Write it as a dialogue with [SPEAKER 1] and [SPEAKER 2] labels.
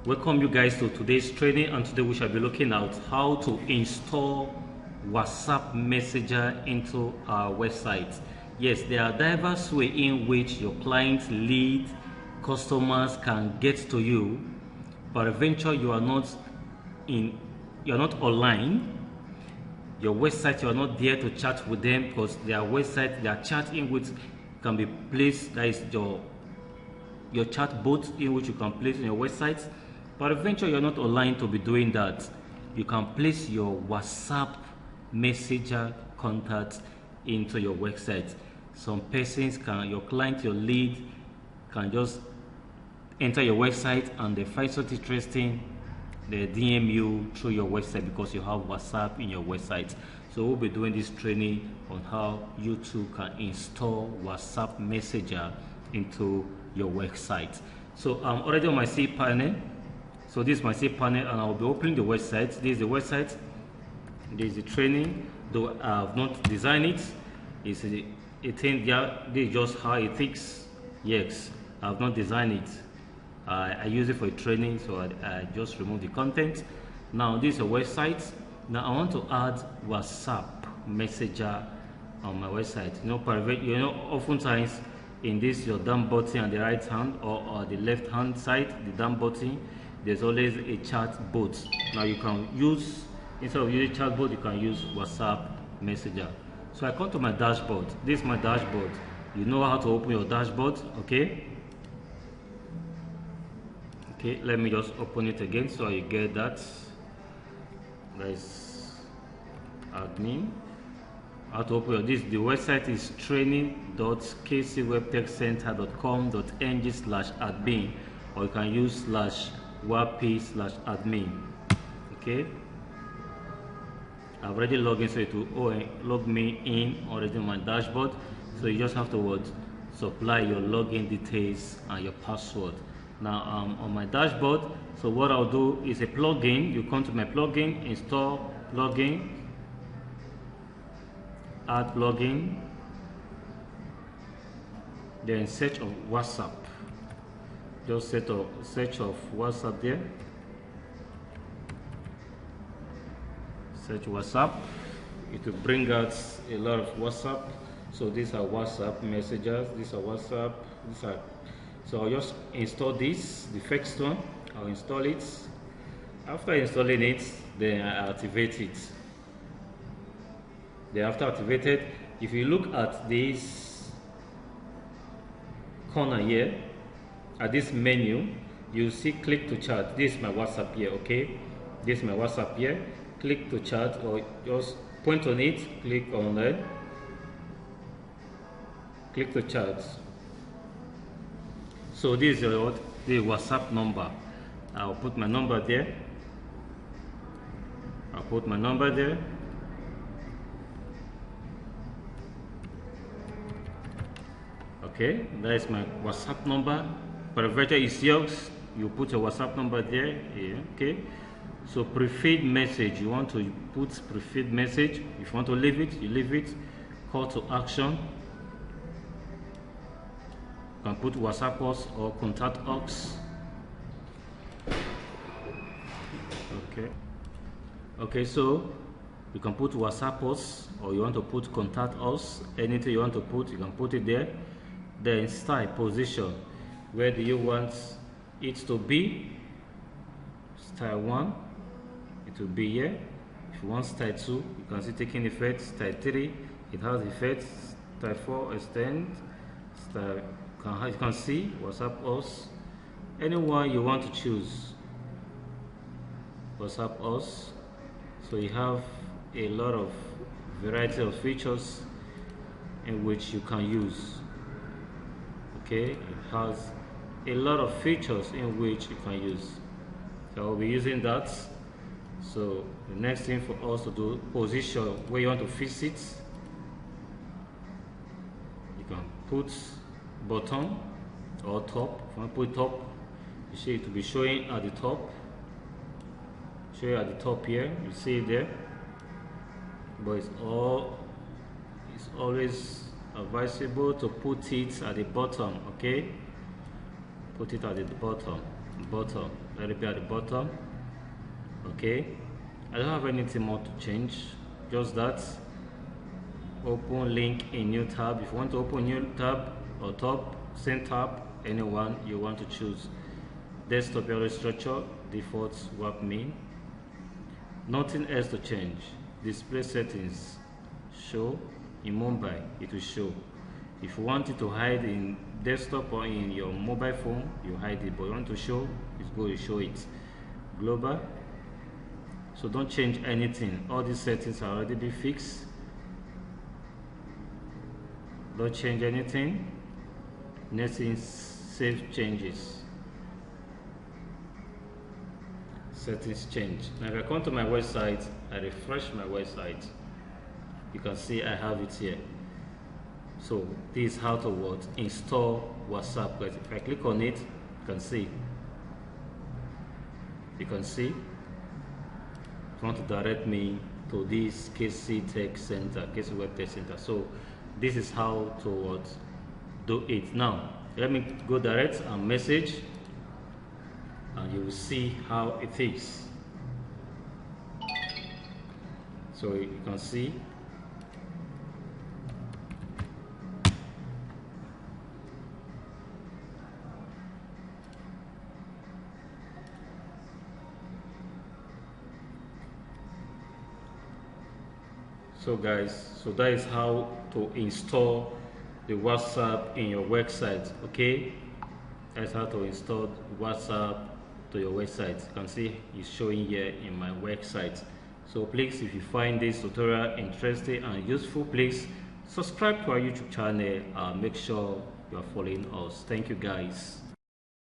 [SPEAKER 1] Welcome you guys to today's training, and today we shall be looking at how to install WhatsApp Messenger into our website. Yes, there are diverse ways in which your clients, lead customers can get to you, but eventually you are not online. Your website, you are not there to chat with them, because their website, their chat in which can be placed, that is your chat bot in which you can place on your website. But eventually you're not online to be doing that. You can place your WhatsApp Messenger contact into your website. Some persons can, your client, your lead can just enter your website and they find something interesting, they DM you through your website because you have WhatsApp in your website. So we'll be doing this training on how you too can install WhatsApp Messenger into your website. So I'm already on my C panel. So this is my C panel, and I'll be opening the website. This is the website. This is the training. Though I have not designed it, it's a thing. Yeah, this is just how it thinks. Yes, I have not designed it. I use it for a training, so I just remove the content. Now this is a website. Now I want to add WhatsApp Messenger on my website. Oftentimes in this your down button on the right hand or the left hand side, the down button, there's always a chat bot. Now you can use, instead of using chat bot, you can use WhatsApp Messenger. So I come to my dashboard. This is my dashboard. You know how to open your dashboard, okay? Okay, let me just open it again so you get that. Guys, admin. How to open this? The website is training.kcwebtechcenter.com.ng/admin, or you can use /wp/admin. Okay, I've already logged in, so it will log me in already on my dashboard. So you just have to supply your login details and your password. Now I'm on my dashboard, so what I'll do is a plugin. You come to my plugin, install plugin, add plugin, then search of WhatsApp. Just search of WhatsApp there. Search WhatsApp. It will bring out a lot of WhatsApp. So these are WhatsApp messages. These are WhatsApp. So I'll just install this, the first one. I'll install it. After installing it, then I activate it. Then after activated, if you look at this corner here, at this menu, you see click to chat. This is my WhatsApp here, okay? This is my WhatsApp here. Click to chat, or just point on it, click on it, click to chat. So this is the WhatsApp number. I'll put my number there. I'll put my number there. Okay, that is my WhatsApp number. But eventually it's yours. You put your WhatsApp number there. Yeah, okay. So prefilled message, you want to put prefilled message. If you want to leave it, you leave it. Call to action. You can put WhatsApp us or contact us. Okay. Okay, so you can put WhatsApp us, or you want to put contact us. Anything you want to put, you can put it there. Then style position. Where do you want it to be? Style 1, it will be here. If you want style 2, you can see taking effect. Style 3, it has effects. Style 4, extend. Style, you can see WhatsApp us. Anyone you want to choose. WhatsApp us. So you have a lot of variety of features in which you can use. Okay, it has a lot of features in which you can use. So I'll be using that. So the next thing for us to do, position where you want to fix it. You can put bottom or top. If you want to put top, you see it will be showing at the top. Show you at the top here. You see it there. But it's always advisable to put it at the bottom. Okay, put it at the bottom. bottom. Let it be at the bottom. Okay, I don't have anything more to change, just that. Open link in new tab. If you want to open new tab or top, same tab, anyone you want to choose. Desktop URL structure, default swap main. Nothing else to change. Display settings, show in Mumbai, it will show. If you want it to hide in desktop or in your mobile phone, you hide it, but you want to show, it's going to show it. Global, so don't change anything. All these settings are already been fixed. Don't change anything. Next is save changes. Settings change. Now if I come to my website, I refresh my website, you can see I have it here. So this is how to what? Install WhatsApp. But if I click on it, you can see. You can see. If you want to direct me to this KC Tech Center, KC Web Tech Center. So this is how to what? Do it. Now let me go direct and message, and you will see how it is. So you can see. So guys, so that is how to install the WhatsApp in your website. Okay, that's how to install WhatsApp to your website. You can see it's showing here in my website. So please, if you find this tutorial interesting and useful, please subscribe to our YouTube channel and make sure you are following us. Thank you guys.